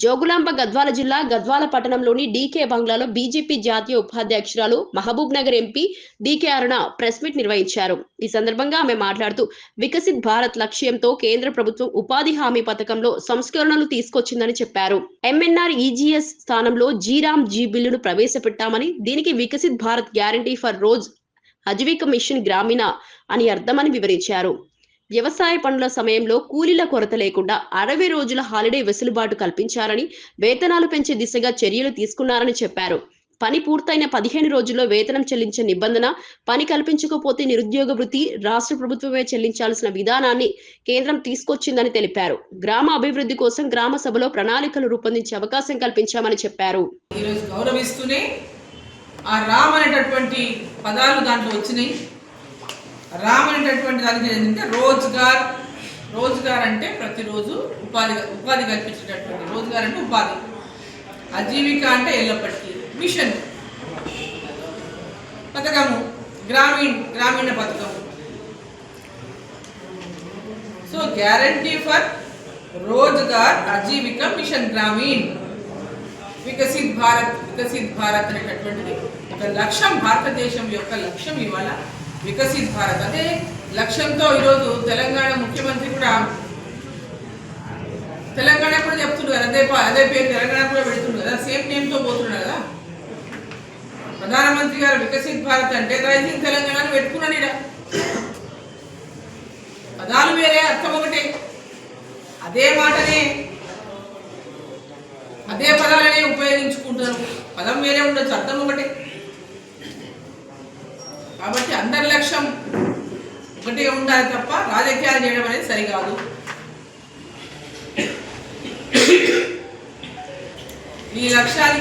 జోగులాంబ గద్వాల జిల్లా గద్వాల పట్టణంలోని డీకే బంగ్లాలో బీజేపీ జాతీయ ఉపాధ్యక్షురాలు మహబూబ్ నగర్ ఎంపీ డీకే అరుణ ప్రెస్ మీట్ నిర్వహించారు. ఈ సందర్భంగా ఆమె మాట్లాడుతూ వికసిత్ భారత్ లక్ష్యంతో కేంద్ర ప్రభుత్వం ఉపాధి హామీ పథకంలో సంస్కరణలు తీసుకొచ్చిందని చెప్పారు. ఎంఎన్ఆర్ ఈజీఎస్ స్థానంలో జీరామ్ జీ బిల్లును ప్రవేశపెట్టామని, దీనికి వికసిత్ భారత్ గ్యారంటీ ఫర్ రోజ్ ఆజీవిక మిషన్ గ్రామీణ అని అర్థమని వివరించారు. వ్యవసాయ పనుల సమయంలో కూలీల కొరత లేకుండా 60 రోజుల హాలిడే వెసులుబాటు కల్పించారని, వేతనాలు పెంచే దిశగా చర్యలు తీసుకున్నారని చెప్పారు. పని పూర్తయిన 15 రోజుల్లో వేతనం చెల్లించే నిబంధన, పని కల్పించకపోతే నిరుద్యోగ వృత్తి రాష్ట్ర ప్రభుత్వమే చెల్లించాల్సిన విధానాన్ని కేంద్రం తీసుకొచ్చిందని తెలిపారు. గ్రామ అభివృద్ధి కోసం గ్రామ సభలో ప్రణాళికలు రూపొందించే అవకాశం కల్పించామని చెప్పారు. ఈరోజు గౌరవిస్తూనే ఆ రామ్ అనేటటువంటి పదాలు దాంట్లో వచ్చినాయి. రామ్ అనేటటువంటి దానికి ఏంటంటే రోజ్గార్ అంటే ప్రతిరోజు ఉపాధి కల్పించేటటువంటి, రోజ్గార్ అంటే ఉపాధి, ఆజీవిక అంటే ఎల్లప్పటికీ, మిషన్ పథకము, గ్రామీణ పథకము. So guarantee for Rozgar Ajeevika mission Gramin, Viksit Bharat అనేటటువంటిది ఒక లక్ష్యం. భారతదేశం యొక్క లక్ష్యం ఇవాళ వికసిత్ భారత్. అదే లక్ష్యంతో ఈరోజు తెలంగాణ ముఖ్యమంత్రి కూడా తెలంగాణ కూడా చెప్తున్నారు కదా, అదే పేరు తెలంగాణ కూడా పెడుతున్నారు కదా, సేమ్ నేమ్తో పోతున్నారు కదా. ప్రధానమంత్రి గారు వికసిత్ భారత్ అంటే రైజింగ్ తెలంగాణ పెట్టుకున్నాను. ఇక్కడ పదాలు వేరే, అర్థం ఒకటే. అదే మాటనే, అదే పదాలనే ఉపయోగించుకుంటున్నారు. పదం వేరే ఉండొచ్చు, అర్థం ఒకటే. కాబట్టి అందరి లక్ష్యం ఒకటిగా ఉండాలి తప్ప రాజకీయాలు చేయడం అనేది సరికాదు. ఈ లక్ష్యాన్ని